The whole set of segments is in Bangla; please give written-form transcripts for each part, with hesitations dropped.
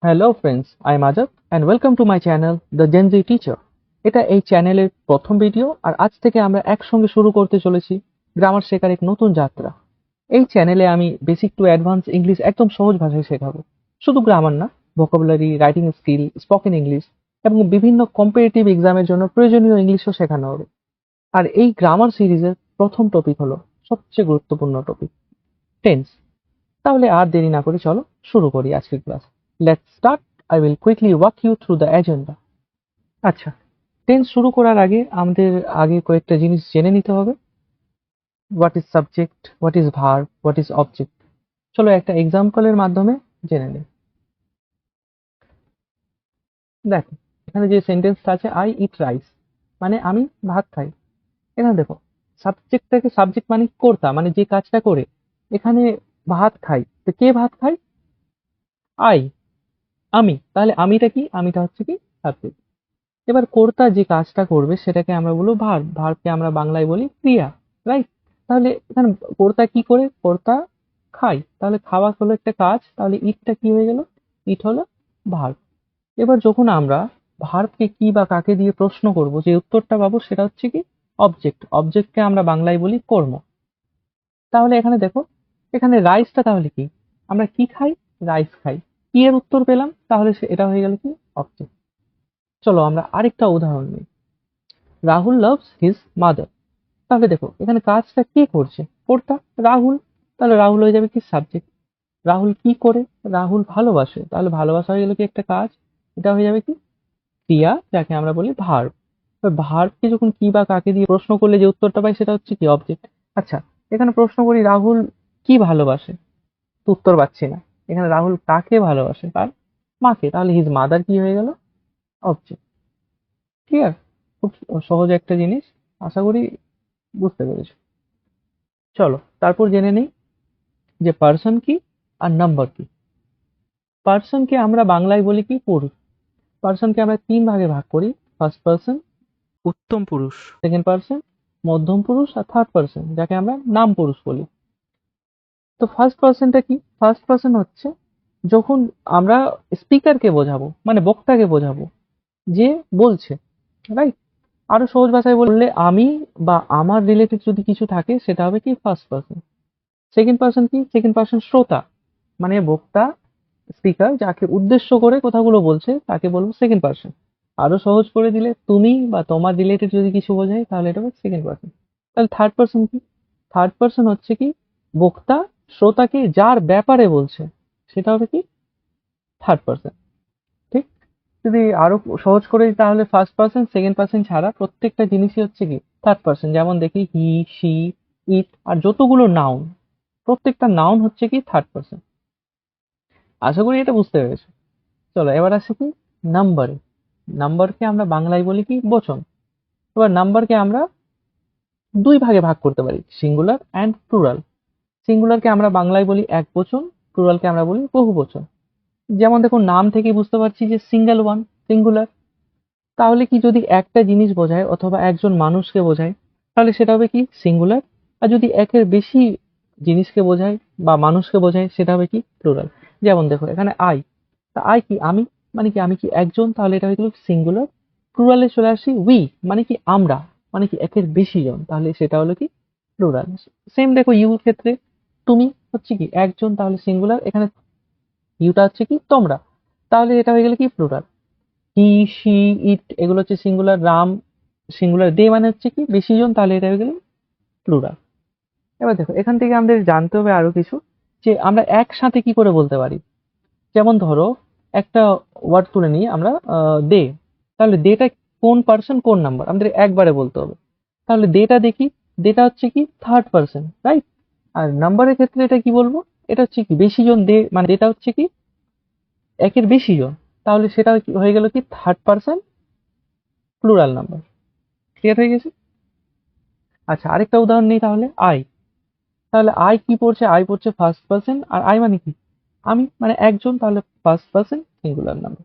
Hello friends, I am Ajab and welcome to my channel The Gen Z Teacher. এটা এই চ্যানেলের প্রথম ভিডিও আর আজ থেকে আমরা একসঙ্গে শুরু করতে চলেছি গ্রামার শেখার এক নতুন যাত্রা। এই চ্যানেলে আমি বেসিক টু অ্যাডভান্স ইংলিশ একদম সহজ ভাষায় শেখাবো। শুধু গ্রামার না, vocabulary, writing skill, spoken English এবং বিভিন্ন কম্পিটিটিভ এক্সামের জন্য প্রয়োজনীয় ইংলিশও শেখানো হবে। আর এই গ্রামার সিরিজের প্রথম টপিক হলো সবচেয়ে গুরুত্বপূর্ণ টপিক, টেন্স। তাহলে আর দেরি না করে চলো শুরু করি আজকের class. Let's start. I will quickly walk you through the agenda. আচ্ছা, টেন্স শুরু করার আগে আমাদের কয়েকটা জিনিস জেনে নিতে হবে। What is subject, what is verb, what is object. চলো একটা এক্সাম্পলের মাধ্যমে জেনে নিই। দেখো, এখানে যে সেন্টেন্সটা আছে, আই ইট রাইস, মানে আমি ভাত খাই। এখানে দেখো, সাবজেক্ট মানে কর্তা, মানে যে কাজটা করে। এখানে ভাত খাই, তো কে ভাত খায়? আই, আমি। তাহলে আমিটা কি? আমিটা হচ্ছে কি সাবজেক্ট। এবার কর্তা যে কাজটা করবে সেটাকে আমরা বলবো ভার্ব। ভার্বকে আমরা বাংলায় বলি ক্রিয়া, রাইট? তাহলে এখানে কর্তা কি করে? কর্তা খায়, তাহলে খাওয়া হলো একটা কাজ, তাহলে ইটটা কি হয়ে গেল? ইট হলো ভার্ব। এবার যখন আমরা ভার্বকে কি বা কাকে দিয়ে প্রশ্ন করব, যে উত্তরটা পাবো সেটা হচ্ছে কি অবজেক্ট। অবজেক্টকে আমরা বাংলায় বলি কর্ম। তাহলে এখানে দেখো, এখানে রাইসটা তাহলে কি? আমরা কি খাই? রাইস খাই। কি এর উত্তর পেলাম, তাহলে এটা হয়ে গেল কি অবজেক্ট। চলো আমরা আরেকটা উদাহরণ নিই। Rahul loves his mother. তাহলে দেখো, এখানে কাজটা কে করছে? কর্তা রাহুল। তাহলে রাহুল হয়ে যাবে কি সাবজেক্ট। রাহুল কি করে? রাহুল ভালোবাসে, তাহলে ভালোবাসা হয়ে গেল কি একটা কাজ। এটা হয়ে যাবে কি ক্রিয়া, যাকে আমরা বলি ভার্ব। ভার্বকে যখন কি বা কাকে দিয়ে প্রশ্ন করলে যে উত্তরটা পাই সেটা হচ্ছে কি অবজেক্ট। আচ্ছা, এখানে প্রশ্ন করি রাহুল কি ভালোবাসে, তো উত্তর পাচ্ছি না। এখানে রাহুল কাকে ভালোবাসে? তার মাকে, তাহলে হিজ মাদার কি হয়ে গেল অবজেক্ট। ক্লিয়ার? খুব সহজ একটা জিনিস, আশা করি বুঝতে পেরেছো। চলো তারপর জেনে নিই যে পার্সন কি আর নাম্বার কি। পার্সনকে আমরা বাংলায় বলি কি পুরুষ। পার্সনকে আমরা তিন ভাগে ভাগ করি, ফার্স্ট পার্সন, উত্তম পুরুষ। সেকেন্ড পার্সন, মধ্যম পুরুষ, আর থার্ড পার্সন, যাকে আমরা নাম পুরুষ বলি। তো ফার্স্ট পার্সনটা কি? ফার্স্ট পার্সন হচ্ছে যখন আমরা স্পিকারকে বোঝাবো, মানে বক্তাকে বোঝাবো, যে বলছে, রাইট? আরো সহজ ভাষায় বললে আমি বা আমার রিলেটেড যদি কিছু থাকে সেটা হবে কি ফার্স্ট পার্সন। সেকেন্ড পার্সন কি? সেকেন্ড পার্সন শ্রোতা, মানে বক্তা, স্পিকার যাকে উদ্দেশ্য করে কথাগুলো বলছে তাকে বলবো সেকেন্ড পার্সন। আরো সহজ করে দিলে তুমি বা তোমার রিলেটেড যদি কিছু বোঝায় তাহলে এটা হবে সেকেন্ড পার্সন। তাহলে থার্ড পার্সন কি? থার্ড পার্সন হচ্ছে কি বক্তা শ্রোতাকে যার ব্যাপারে বলছে, সেটা হবে কি থার্ড পার্সন। ঠিক? যদি আরো সহজ করে দিই তাহলে ফার্স্ট পার্সন সেকেন্ড পার্সন ছাড়া প্রত্যেকটা জিনিসই হচ্ছে কি থার্ড পার্সন। যেমন দেখি হি, শি, ইট আর যতগুলো নাউন, প্রত্যেকটা নাউন হচ্ছে কি থার্ড পার্সন। আশা করি এটা বুঝতে পেরেছো। চলো এবার আসি কি নাম্বারে। নাম্বারকে আমরা বাংলায় বলি কি বচন। এবার নাম্বারকে আমরা দুই ভাগে ভাগ করতে পারি, সিঙ্গুলার অ্যান্ড প্লুরাল। সিঙ্গুলারকে আমরা বাংলায় বলি এক বচন, প্লুরালকে আমরা বলি বহু বচন। যেমন দেখো, নাম থেকে বুঝতে পারছি যে সিঙ্গেল ওয়ান, সিঙ্গুলার। তাহলে কি যদি একটা জিনিস বোঝায় অথবা একজন মানুষকে বোঝায় তাহলে সেটা হবে কি সিঙ্গুলার। আর যদি একের বেশি জিনিসকে বোঝায় বা মানুষকে বোঝায় সেটা হবে কি প্লুরাল। যেমন দেখো এখানে আই, তা আই কি আমি, মানে কি আমি কি একজন, তাহলে এটা হয়ে গেল সিঙ্গুলার। প্লুরালে চলে আসি উই, মানে কি আমরা, মানে কি একের বেশি জন, তাহলে সেটা হলো কি প্লুরাল। সেম দেখো ইউ ক্ষেত্রে, তুমি হচ্ছে কি একজন, তাহলে সিঙ্গুলার। এখানে ইউটা হচ্ছে কি তোমরা, তাহলে এটা হয়ে গেল কি প্লুরাল। হি, শি, ইট এগুলো হচ্ছে সিঙ্গুলার। রাম সিঙ্গুলার, দে মানে হচ্ছে কি বেশি জন, তাহলে এটা হয়ে গেল প্লুরাল। এবার দেখো, এখান থেকে আমাদের জানতে হবে আরো কিছু, যে আমরা একসাথে কি করে বলতে পারি। যেমন ধরো একটা ওয়ার্ড তুলে নিই আমরা, দে। তাহলে দেটা কোন পার্সন কোন নাম্বার আমাদের একবারে বলতে হবে। তাহলে দেটা দেখি, দেটা হচ্ছে কি থার্ড পার্সন, রাইট? আর নাম্বারের ক্ষেত্রে এটা কি বলবো? এটা হচ্ছে কি বেশি জন, দে মানে দেটা হচ্ছে কি একের বেশি জন, তাহলে সেটা হয়ে গেল কি third person plural number. Clear হয়ে গেছে? আচ্ছা, আরেকটা উদাহরণ নেই তাহলে, আই। তাহলে আই কি পড়ছে? আই পড়ছে ফার্স্ট পার্সন, আর আই মানে কি আমি, মানে একজন, তাহলে ফার্স্ট পার্সন সিঙ্গুলার নাম্বার।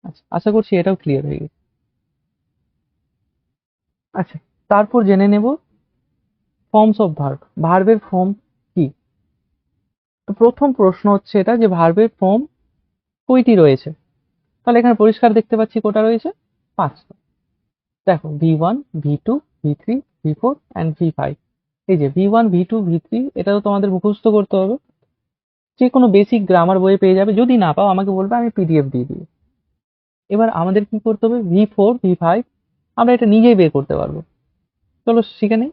আচ্ছা, আশা করছি এটাও ক্লিয়ার হয়ে গেছে। আচ্ছা, তারপর জেনে নেব ফর্মস অফ ভার্ব। ভার্বের ফর্ম কি? তো প্রথম প্রশ্ন হচ্ছে এটা, যে ভার্বের ফর্ম কয়টি রয়েছে? তাহলে এখানে পরিষ্কার দেখতে পাচ্ছি কটা রয়েছে, 5টা। দেখো V1, V2, V3, V4 and V5। এই যে V1, V2, V3 এটা তো তোমাদের মুখস্থ করতে হবে, যে কোনো বেসিক গ্রামার বইয়ে পেয়ে যাবে, যদি না পাও আমাকে বলবে, আমি পিডিএফ দিয়ে দিই। এবার আমাদের কি করতে হবে, V4, V5 আমরা এটা নিজেই বের করতে পারবো। চলো শিখে নেই।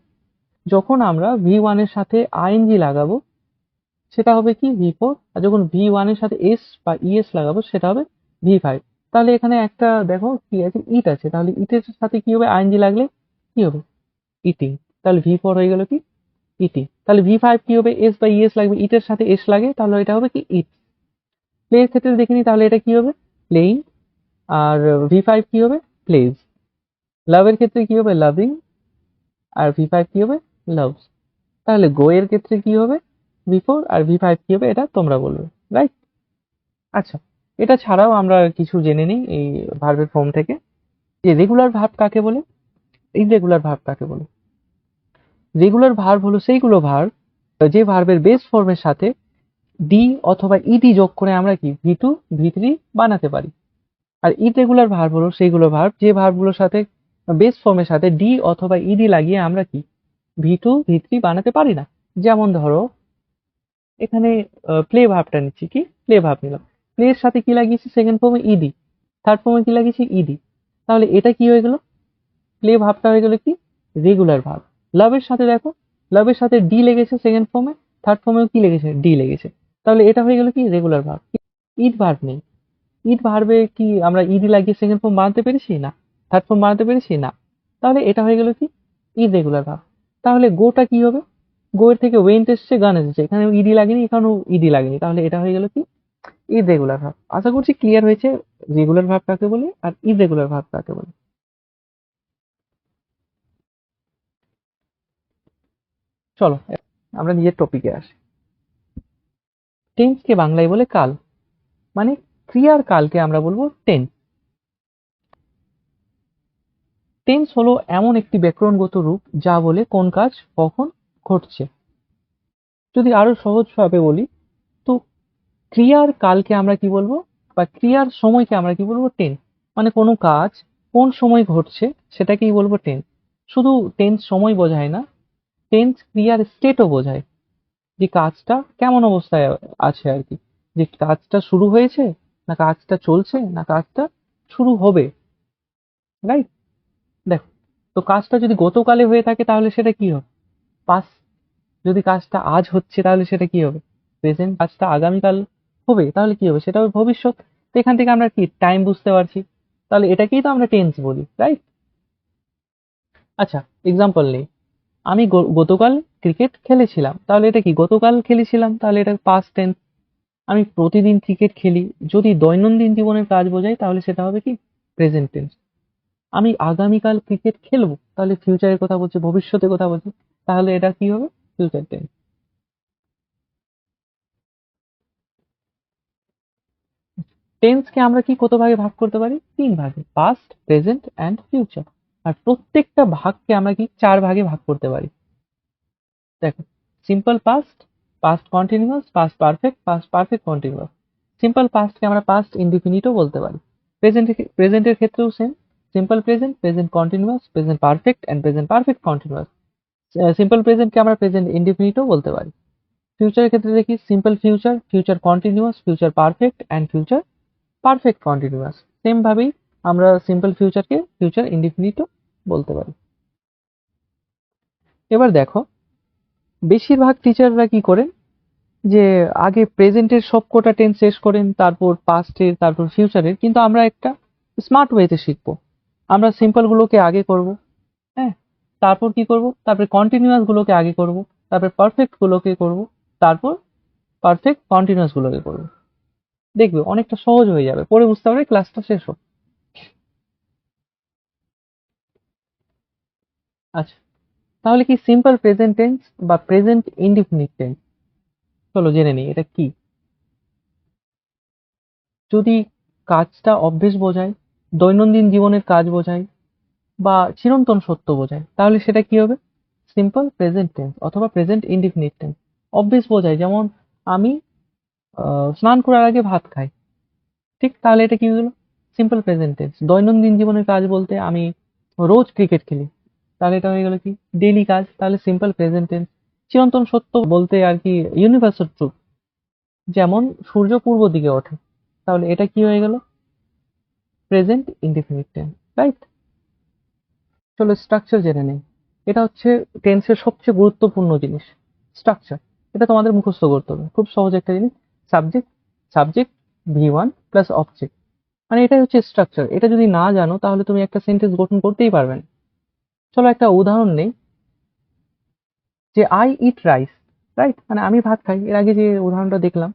যখন আমরা V1 এর সাথে আইএনজি লাগাবো সেটা হবে কি V4, আর যখন V1 এর সাথে এস বা ইএস লাগাবো সেটা হবে V5। তাহলে এখানে একটা দেখো কি আছে, ইট আছে, তাহলে ইটের সাথে কি হবে, আইএনজি লাগলে কি হবে, ইটিং। তাহলে V4 হয়ে গেল কি ইটি। তাহলে V5 কি হবে, এস বা ইএস লাগবে, ইটের সাথে এস লাগে, তাহলে এটা হবে কি ইট। প্লে এর ক্ষেত্রে দেখিনি, তাহলে এটা কি হবে, প্লেইং। আর V5 কি হবে, প্লেজ। লাভ এর ক্ষেত্রে কি হবে, লাভিং। আর V5 কি হবে, লাভস। তাহলে গো এর ক্ষেত্রে কি হবে, V4, আর V5 কি হবে, এটা তোমরা বলবে, রাইট? আচ্ছা, এটা ছাড়াও আমরা কিছু জেনে নিই এই ভার্বের ফর্ম থেকে, যে রেগুলার ভার্ব কাকে বলে, ইররেগুলার ভার্ব কাকে বলে। রেগুলার ভার্ব হলো সেইগুলো ভার্ব যে ভার্বের বেস ফর্মের সাথে ডি অথবা ইডি যোগ করে আমরা কি V2, V3 বানাতে পারি। আর ইররেগুলার ভার্ব হলো সেইগুলো ভার্ব যে ভার্বগুলোর সাথে বেস ফর্মের সাথে ডি অথবা ইডি লাগিয়ে আমরা কি V2, V3 বানাতে পারি না। যেমন ধরো এখানে প্লে ভার্বটা নিচ্ছি, কি প্লে ভার্ব নিলাম, প্লে এর সাথে কি লাগিয়েছি সেকেন্ড ফর্মে ইডি, থার্ড ফর্মে কি লাগিয়েছি ইডি, তাহলে এটা কি হয়ে গেল, প্লে ভার্বটা হয়ে গেল কি রেগুলার ভার্ব। লাভের সাথে দেখো, লাভের সাথে ডি লেগেছে সেকেন্ড ফর্মে, থার্ড ফর্মেও কি লেগেছে, ডি লেগেছে, তাহলে এটা হয়ে গেল কি রেগুলার ভার্ব। ইট ভার্ব নেই, ইট ভার্বে কি আমরা ইডি লাগিয়ে সেকেন্ড ফর্ম বানাতে পেরেছি, না। থার্ড ফর্ম বানাতে পেরেছি, না। তাহলে এটা হয়ে গেল কি ইররেগুলার ভার্ব। তাহলে গোটা কি হবে, গো এর থেকে ওয়েন্ট এসছে, গান এসেছে, এখানে ইডি লাগেনি, এখানেও ইডি লাগেনি, তাহলে এটা হয়ে গেল কি ইররেগুলার ভার্ব। আশা করছি ক্লিয়ার হয়েছে রেগুলার ভার্ব কাকে বলে আর ইররেগুলার ভার্ব কাকে বলে। চলো আমরা নিজের টপিকে আসি। টেন্স কে বাংলায় বলে কাল, মানে ক্রিয়ার কালকে আমরা বলবো টেন্স। টেন্স হলো এমন একটি ব্যাকরণগত রূপ যা বলে কোন কাজ কখন ঘটছে। যদি আরো সহজভাবে বলি, তো ক্রিয়ার কালকে আমরা কি বলবো, বা ক্রিয়ার সময়কে আমরা কি বলবো, টেন্স। মানে কোনো কাজ কোন সময় ঘটছে সেটাকেই বলবো টেন্স। শুধু টেন্স সময় বোঝায় না, টেন্স ক্রিয়ার স্টেটও বোঝায়, যে কাজটা কেমন অবস্থায় আছে আর কি, যে কাজটা শুরু হয়েছে, না কাজটা চলছে, না কাজটা শুরু হবে, রাইট? দেখো, তো কাজটা যদি গতকালে হয়ে থাকে তাহলে সেটা কি হবে, পাস্ট। যদি কাজটা আজ হচ্ছে তাহলে সেটা কি হবে, প্রেজেন্ট। কাজটা আগামীকাল হবে তাহলে কি হবে, সেটা হবে ভবিষ্যৎ। তো এখান থেকে আমরা কি টাইম বুঝতে পারছি, তাহলে এটাকেই তো আমরা টেন্স বলি, রাইট? আচ্ছা, এক্সাম্পল নেই, আমি গতকাল ক্রিকেট খেলেছিলাম, তাহলে এটা কি গতকাল খেলেছিলাম, তাহলে এটা পাস্ট টেন্স। আমি প্রতিদিন ক্রিকেট খেলি, যদি দৈনন্দিন জীবনের কাজ বোঝাই তাহলে সেটা হবে কি প্রেজেন্ট টেন্স। আমি আগামীকাল ক্রিকেট খেলবো, তাহলে ফিউচারের কথা বলছে, ভবিষ্যতের কথা বলছে, তাহলে এটা কি হবে ফিউচার টেন্স। টেন্সকে আমরা কি কত ভাগে ভাগ করতে পারি, 3 ভাগে, পাস্ট, প্রেজেন্ট অ্যান্ড ফিউচার। আর প্রত্যেকটা ভাগকে আমরা কি 4 ভাগে ভাগ করতে পারি। দেখো, simple past, past continuous, past perfect, past perfect continuous. Simple পাস্টকে আমরা পাস্ট ইনডিফিনিটও বলতে পারি। প্রেজেন্টের ক্ষেত্রেও same, simple present, present continuous, present perfect and present perfect continuous. Simple প্রেজেন্টকে আমরা প্রেজেন্ট ইনডিফিনিটও বলতে পারি। ফিউচারের ক্ষেত্রে দেখি simple future, future continuous, future perfect and future perfect continuous. Same ভাবেই আমরা সিম্পল ফিউচারকে ফিউচার ইনডিফিনিটও বলতে পারি। এবার দেখো, বেশিরভাগ টিচাররা কি করেন, যে আগে প্রেজেন্টের সবকটা টেন্স শেষ করেন, তারপর পাস্টের, তারপর ফিউচারের। কিন্তু আমরা একটা স্মার্ট ওয়েতে শিখবো, আমরা সিম্পল গুলোকে আগে করব, হ্যাঁ, তারপর কি করব, তারপর কন্টিনিউয়াস গুলোকে আগে করব, তারপর পারফেক্ট গুলোকে করব, তারপর পারফেক্ট কন্টিনিউয়াস গুলোকে করব। দেখবে অনেকটা সহজ হয়ে যাবে, পরে বুঝতে পারবে, ক্লাসটা শেষ হোক। আচ্ছা, তাহলে কি সিম্পল প্রেজেন্ট টেন্স বা প্রেজেন্ট ইনডিফিনিট টেন্স, চলো জেনে নিই এটা কি। যদি কাজটা অভ্যেস বোঝায়, দৈনন্দিন জীবনের কাজ বোঝায়, বা চিরন্তন সত্য বোঝায়, তাহলে সেটা কি হবে সিম্পল প্রেজেন্ট টেন্স অথবা প্রেজেন্ট ইনডিফিনিট টেন্স। অভ্যেস বোঝায়, যেমন আমি স্নান করার আগে ভাত খাই, ঠিক, তাহলে এটা কি হলো? Simple present tense. দৈনন্দিন জীবনের কাজ বলতে আমি রোজ ক্রিকেট খেলি, তাহলে এটা হয়ে গেল কি? ডেইলি কাজ, তাহলে সিম্পল প্রেজেন্ট টেন্স। চিরন্তন সত্য বলতে আর কি ইউনিভার্সাল ট্রুথ, যেমন সূর্য পূর্ব দিকে ওঠে, তাহলে এটা কি হয়ে গেল? Present indefinite tense, right? চলো স্ট্রাকচার জেনে নেই। এটা হচ্ছে টেন্সের সবচেয়ে গুরুত্বপূর্ণ জিনিস, স্ট্রাকচার। এটা তোমাদের মুখস্থ করতে হবে, খুব সহজ একটা জিনিস। Subject, subject, V1 plus object, মানে এটাই হচ্ছে স্ট্রাকচার। এটা যদি না জানো তাহলে তুমি একটা সেন্টেন্স গঠন করতেই পারবে না। চলো একটা উদাহরণ নেই, যে আই ইট রাইস, রাইট, মানে আমি ভাত খাই। এর আগে যে উদাহরণটা দেখলাম,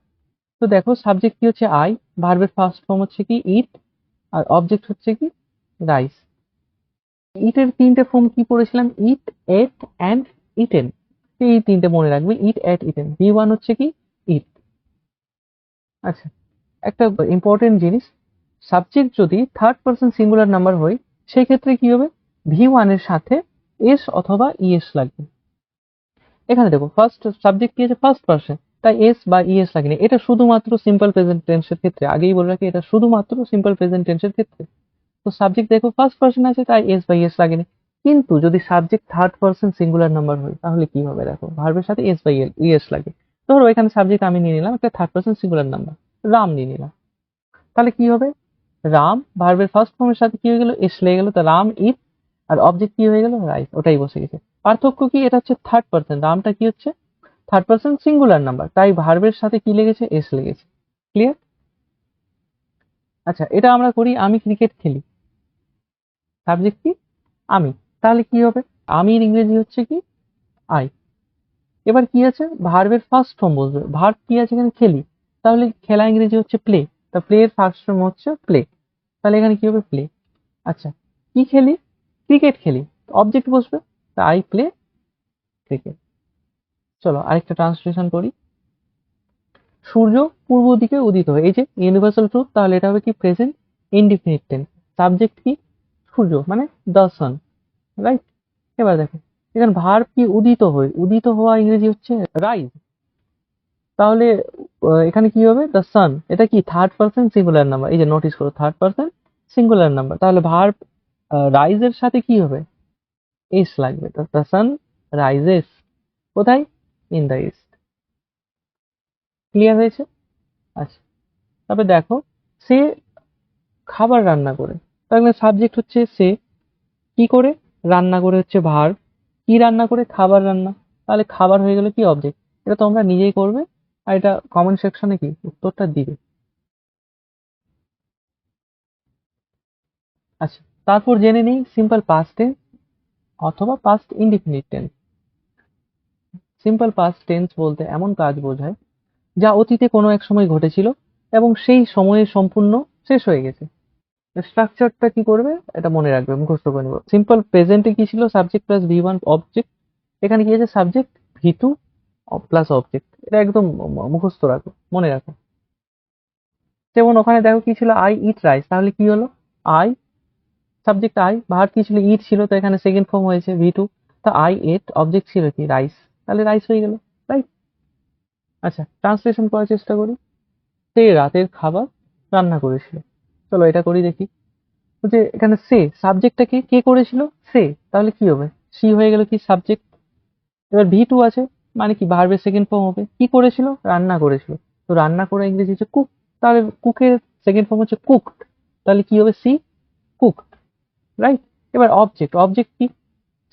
তো দেখো সাবজেক্ট কি হচ্ছে আই, ভার্বের ফার্স্ট ফর্ম হচ্ছে কি ইট, আর অবজেক্ট হচ্ছে কি রাইস। ইটের তিনটে ফর্ম কি পড়েছিলাম? ইট, এট অ্যান্ড ইটেন। এই তিনটে মনে রাখবে, ইট, এট, ইটেন। V1 হচ্ছে কি ইট। আচ্ছা, একটা ইম্পর্টেন্ট জিনিস, সাবজেক্ট যদি থার্ড পার্সন সিঙ্গুলার নাম্বার হয়, সেই ক্ষেত্রে কি হবে? V1 এর সাথে এস অথবা ইএস লাগবে। এখানে দেখো ফার্স্ট সাবজেক্ট কি আছে? ফার্স্ট পার্সন, তাই এস বা ইএস লাগেনি। এটা শুধুমাত্র সিম্পল প্রেজেন্ট টেন্সের ক্ষেত্রে, আগেই বলে রাখি, এটা শুধুমাত্র সিম্পল প্রেজেন্ট টেন্সের ক্ষেত্রে। তো সাবজেক্ট দেখো ফার্স্ট পার্সন আছে, তাই এস বা ইএস লাগেনি। কিন্তু যদি subject third person singular number হয়, তাহলে কি হবে? দেখো ভার্বের সাথে এস বা ইএস লাগে। ধরো এখানে সাবজেক্ট আমি নিয়ে নিলাম একটা third person singular number, Ram নিয়ে নিলাম, তাহলে কি হবে? রাম ভার্বের ফার্স্ট ফর্মের সাথে কি হয়ে গেল? এস লেগে গেল, তো রাম ইট, আর অবজেক্ট কি হয়ে গেল? রাইস, ওটাই বসে গেছে। পার্থক্য কি? এটা হচ্ছে থার্ড পার্সন, রামটা কি হচ্ছে? থার্ড পার্সন সিঙ্গুলার নাম্বার, তাই ভার্বের সাথে কি লেগেছে? এস লেগেছে। ক্লিয়ার? আচ্ছা, এটা আমরা করি, আমি ক্রিকেট খেলি, সাবজেক্ট কি? আমি, তাহলে কি হবে? আমির ইংরেজি হচ্ছে কি? আই। এবার কি আছে? ভার্বের ফার্স্ট ফর্ম বসবে, ভার্ব কি আছে এখানে? খেলি, তাহলে খেলা ইংরেজি হচ্ছে প্লে, তা প্লে এর ফার্স্ট ফর্ম হচ্ছে প্লে, তাহলে এখানে কি হবে? প্লে। আচ্ছা, কি খেলি? ক্রিকেট খেলি, অবজেক্ট বসবে, তা আই প্লে ক্রিকেট। চলো আরেকটা ট্রান্সলেশন করি। সূর্য পূর্ব দিকে উদিত হয়, এই যে ইউনিভার্সাল ট্রুথ, তাহলে এটা হবে কি? Present indefinite tense. সাবজেক্ট কি? সূর্য, মানে দ্য সান, রাইট? এবার দেখো এখানে ভার্ব কি? উদিত হয়, উদিত হওয়া ইংরেজি হচ্ছে রাইজ, তাহলে এখানে কি হবে? দ্য সান, এটা কি? থার্ড পার্সন সিঙ্গুলার নাম্বার, এই যে নোটিস করো, থার্ড পার্সন সিঙ্গুলার নাম্বার, তাহলে ভার্ব রাইজ এর সাথে কি হবে? এস লাগবে, তো দ্য সান রাইজেস। কোথায়? In the east. ক্লিয়ার হয়েছে? আচ্ছা, তবে দেখো সে খাবার রান্না করে, তাহলে সাবজেক্ট হচ্ছে সে, কি করে? রান্না করে হচ্ছে ভার্ব, কি রান্না করে? খাবার রান্না, তাহলে খাবার হয়ে গেল কি? অবজেক্ট। এটা তোমরা নিজেই করবে, আর এটা কমেন্ট সেকশনে কি উত্তরটা দিবে। আচ্ছা, তারপর জেনে নিই সিম্পল পাস্ট টেন্স অথবা past indefinite tense. Simple past tense বলতে এমন কাজ বোঝায় যা অতীতে কোনো এক সময় ঘটেছিল এবং সেই সময়ে সম্পূর্ণ শেষ হয়ে গেছে। স্ট্রাকচারটা কি করবে? এটা মনে রাখবে, মুখস্থ করে নেবো। সিম্পল প্রেজেন্টে কি ছিল? সাবজেক্ট প্লাস V1 অবজেক্ট, এখানে কি আছে? Subject V2 plus object. এটা একদম মুখস্থ রাখো, মনে রাখো। যেমন ওখানে দেখো কি ছিল? আই ইট রাইস, তাহলে কি হলো? আই, সাবজেক্ট আই, ভার্ব কি ছিল? ইট ছিল, তো এখানে সেকেন্ড ফর্ম হয়েছে V2, তো আই এট, অবজেক্ট ছিল কি? রাইস, তাহলে রাইস হয়ে গেল, রাইট? আচ্ছা, ট্রান্সলেশন করার চেষ্টা করি। সে রাতের খাবার রান্না করেছিল, চলো এটা করি দেখি। যে এখানে সে সাবজেক্টটা কে কে করেছিল? সে, তাহলে কি হবে? সি হয়ে গেল কি? সাবজেক্ট। এবার V2 আছে, মানে কি? ভার্বের সেকেন্ড ফর্ম হবে, কি করেছিল? রান্না করেছিল, তো রান্না করা ইংরেজি হচ্ছে কুক, তাহলে কুকের সেকেন্ড ফর্ম হচ্ছে কুকড, তাহলে কি হবে? She cooked, right? এবার অবজেক্ট, অবজেক্ট কি?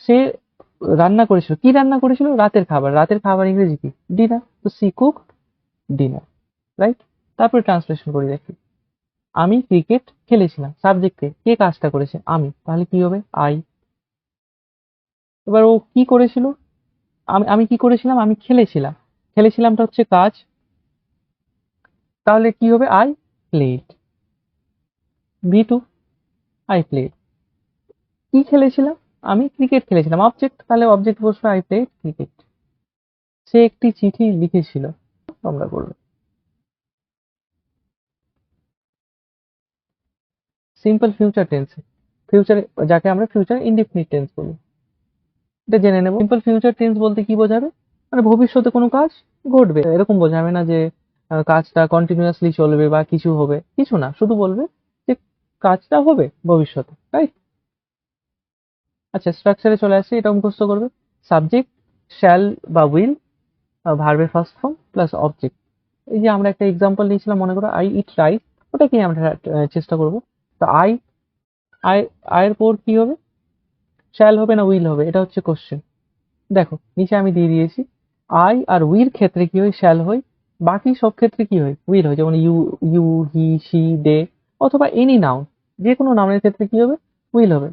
সে রান্না করেছিল, কি রান্না করেছিল? রাতের খাবার, রাতের খাবার ইংরেজি কি? ডিনার, তো সি কুকড ডিনার, রাইট? তারপরে ট্রান্সলেশন করে দেখি। আমি ক্রিকেট খেলেছিলাম, সাবজেক্টে কে কাজটা করেছে? আমি, তাহলে কি হবে? আই। এবার ও কি করেছিল? আমি আমি কি করেছিলাম? আমি খেলেছিলাম, খেলেছিলামটা হচ্ছে কাজ, তাহলে কি হবে? I played. V2, I played. কি খেলেছিলাম? আমি ক্রিকেট খেলেছিলাম, অবজেক্ট, তাহলে অবজেক্ট বসবে আই প্লেড ক্রিকেট। সে একটি চিঠি লিখেছিল, তোমরা করবে। সিম্পল ফিউচার টেন্স, ফিউচার, যাকে আমরা ফিউচার ইনডিফিনিট টেন্স বলি, এটা জেনে নেব। সিম্পল ফিউচার টেন্স বলতে কি বোঝাবে? মানে ভবিষ্যতে কোনো কাজ ঘটবে, এরকম বোঝাবে না যে কাজটা কন্টিনিউয়াসলি চলবে বা কিছু হবে, কিছু না, শুধু বলবে যে কাজটা হবে ভবিষ্যতে, রাইট? আচ্ছা, স্ট্রাকচারে চলে আসি, এটা মুখস্থ করবে। সাবজেক্ট শ্যাল বা উইল, ভার্বের ফার্স্ট ফর্ম প্লাস অবজেক্ট। এই যে আমরা একটা এক্সাম্পল নিয়েছিলাম, মনে করো আই ইট রাইস, ওটাকে আমরা চেষ্টা করব। তো আই আই আয়ের পর কি হবে? শ্যাল হবে না উইল হবে? এটা হচ্ছে কোশ্চেন। দেখো নিচে আমি দিয়ে দিয়েছি, আই আর উইর ক্ষেত্রে কি হয়? শ্যাল হয়। বাকি সব ক্ষেত্রে কি হয়? উইল হয়। যেমন ইউ ইউ হি সি দে, অথবা এনি নাউন, যে কোনো নাউনের ক্ষেত্রে কি হবে? উইল হবে।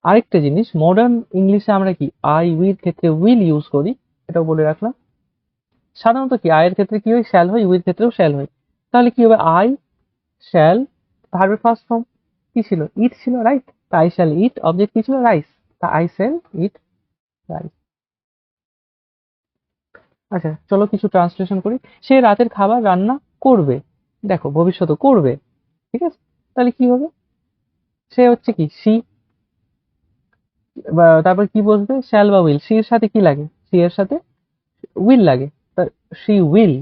আরেকটা জিনিস, মডার্ন ইংলিশে আমরা কি আই উইর ক্ষেত্রে উইল ইউজ করি, এটাও বলে রাখলাম। সাধারণত কি আয়ের ক্ষেত্রে কি হয়? শ্যাল হয়, উইর ক্ষেত্রেও শ্যাল হয়। তাহলে কি হবে? আই শ্যাল, ভার্বের ফার্স্ট ফর্ম কি ছিল? ইট ছিল, রাইট? তা আই শ্যাল ইট, অবজেক্ট কি ছিল? রাইস। তা আই শ্যাল ইট রাইস। আচ্ছা চলো কিছু ট্রান্সলেশন করি। সে রাতের খাবার রান্না করবে। দেখো ভবিষ্যতে করবে, ঠিক আছে? তাহলে কি হবে? সে হচ্ছে কি সি, তারপর কি বসবে? শ্যাল বা উইল। সি এর সাথে কি লাগে? সি এর সাথে উইল লাগে। তা সি উইল,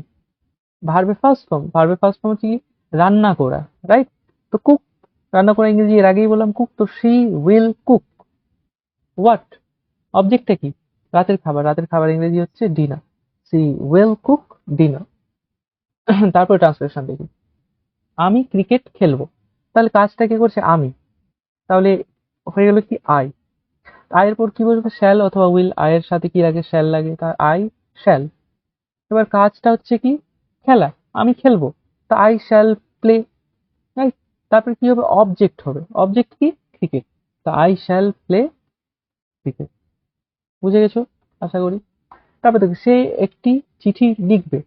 ভার্বের ফার্স্ট ফর্ম। ভার্বের ফার্স্ট ফর্ম হচ্ছে কি? রান্না করা, রাইট? তো কুক, রান্না করা ইংরেজি এর আগেই বললাম কুক, তো সি উইল কুক হোয়াট? অবজেক্টটা কি? রাতের খাবার। রাতের খাবার ইংরেজি হচ্ছে dinner. She will cook dinner. তারপরে ট্রান্সলেশন দেখি। আমি ক্রিকেট খেলবো। তাহলে কাজটা কে করছে? আমি। তাহলে হয়ে গেল কি? আই। আয়ের পর কি বলবো? শ্যাল অথবা উইল। আয়ের সাথে কি লাগে? শ্যাল লাগে, তা আই শ্যাল। এবার কাজটা হচ্ছে কি? খেলা। আমি খেলবো, তা আই শ্যাল প্লে, রাইট? তারপরে কি হবে? অবজেক্ট হবে। অবজেক্ট কি? ক্রিকেট। তা আই শ্যাল প্লে ক্রিকেট। বুঝে গেছো আশা করি। তারপরে দেখো, সে একটি চিঠি লিখবে।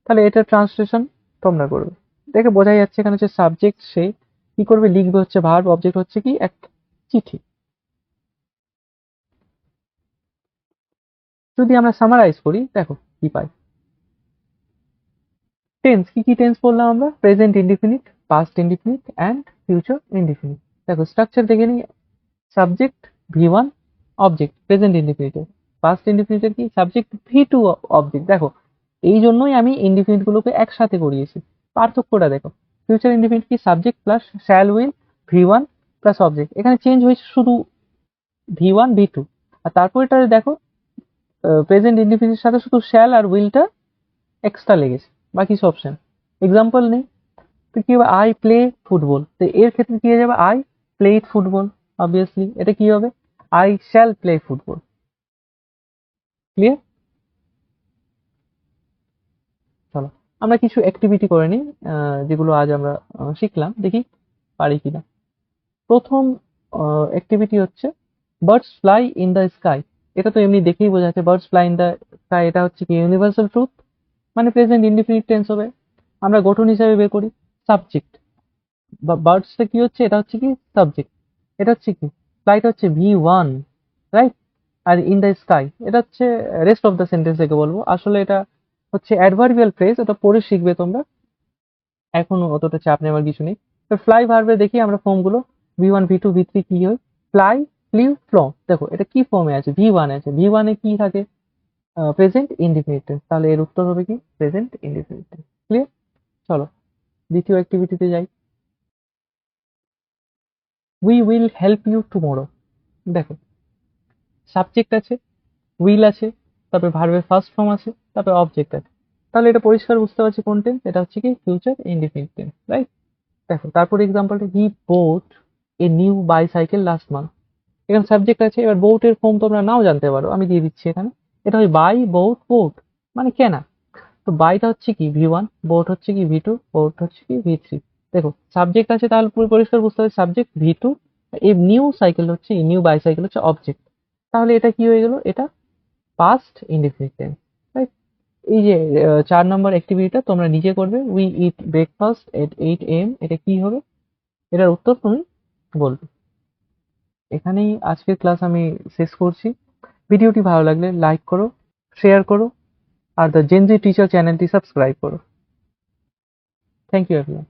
তাহলে এটা ট্রান্সলেশন তোমরা করবে। দেখে বোঝাই যাচ্ছে এখানে হচ্ছে সাবজেক্ট, সে কি করবে? লিখবে হচ্ছে ভার্ব, অবজেক্ট হচ্ছে কি? এক চিঠি। যদি আমরা সামারাইজ করি, দেখো কি পাই। টেন্স, কি কি টেন্স বললাম আমরা? Present indefinite, past indefinite and future indefinite. দেখো স্ট্রাকচার দেখে নিই। সাবজেক্ট ভি1, অবজেক্ট প্রেজেন্ট ইনডিফিনিটের। পাস্ট ইনডিফিনিটের কি? সাবজেক্ট ভি2, অবজেক্ট। দেখো এই জন্যই আমি ইনডিফিনিট গুলোকে একসাথে করিয়েছি। পার্থক্যটা দেখো, ফিউচার ইনডিফিনিট কি? Subject plus shall will V1 plus object. এখানে চেঞ্জ হয়েছে শুধু ভি1 ভি2। আর তারপর এটা দেখো, প্রেজেন্ট ইনডিফিনিটের সাথে শুধু শ্যাল আর উইলটা এক্সট্রা লেগেছে, বাকি সব সেম। এক্সাম্পল নেই, তো কি হবে? I play football. তো এর ক্ষেত্রে কি হয়ে যাবে? I played football. অবভিয়াসলি এটা কি হবে? I shall play football. Clear? চলো আমরা কিছু অ্যাক্টিভিটি করে নিই, যেগুলো আজ আমরা শিখলাম, দেখি পারি কিনা। প্রথম অ্যাক্টিভিটি হচ্ছে birds fly in the sky. এটা তো এমনি দেখেই বোঝা যাচ্ছে, birds fly in the sky এটা হচ্ছে কি? ইউনিভার্সাল ট্রুথ, মানে প্রেজেন্ট ইনডিফিনিট টেন্স হবে। আমরা গঠন হিসাবে বের করি। সাবজেক্ট বা বার্ডসটা কি হচ্ছে? এটা হচ্ছে কি? সাবজেক্ট। এটা হচ্ছে কি? ফ্লাইট হচ্ছে ভি1, রাইট? আর ইন দ্য স্কাই এটা হচ্ছে রেস্ট অফ দ্য সেন্টেন্স থেকে বলবো। আসলে এটা হচ্ছে অ্যাডভার্বিয়াল ফ্রেজ, এটা পরে শিখবে তোমরা, এখন অতটা চাপ নেওয়ার কিছু নেই। তো ফ্লাই ভার্বে দেখি আমরা ফর্মগুলো। ভি1 ভি2 ভি3 কি হয়? Fly, flew, flow. দেখো এটা কি ফর্মে আছে? ভি1 আছে। ভি1 এ কি থাকে? Present indefinite tense. তাহলে এর উত্তর হবে কি? Present indefinite tense. ক্লিয়ার? চলো দ্বিতীয় অ্যাক্টিভিটিতে যাই। We will help you tomorrow. দেখো সাবজেক্ট আছে, উইল আছে, তারপরে ভার্বের ফার্স্ট ফর্ম আছে, তারপরে অবজেক্ট আছে। তাহলে এটা পরিষ্কার বুঝতে পারছি কোন টেন্স। এটা হচ্ছে কি? Future indefinite tense, right? দেখো তারপরে এক্সাম্পলটা, he bought a new bicycle last month. এখানে সাবজেক্ট আছে। এবার বোট এর ফর্ম তোমরা নাও জানতে পারো, আমি দিয়ে দিচ্ছি এখানে। এটা হয় বাই, বোট, বোট, মানে কেনা। তো বাইটা হচ্ছে কি? ভি1, বোট হচ্ছে কি? ভি2, বোট হচ্ছে কি? ভি3। দেখো সাবজেক্ট আছে, তাহলে পুরো পরিষ্কার বুঝতে হবে সাবজেক্ট ভি2। এই নিউ সাইকেল হচ্ছে, এই নিউ বাইসাইকেল হচ্ছে অবজেক্ট। তাহলে এটা কি হয়ে গেল? এটা পাস্ট ইনডিফিনিট টেন্স, রাইট? এই যে 4 নম্বর অ্যাক্টিভিটিটা তোমরা নিজে করবে। We eat breakfast at 8 AM, এটা কি হবে? এটার উত্তর তুমি বলবে। এখানেই আজকের ক্লাস আমি শেষ করছি। ভিডিওটি ভালো লাগলে লাইক করো, শেয়ার করো, আর দ্য জেনজি টিচার চ্যানেলটি সাবস্ক্রাইব করো। Thank you everyone.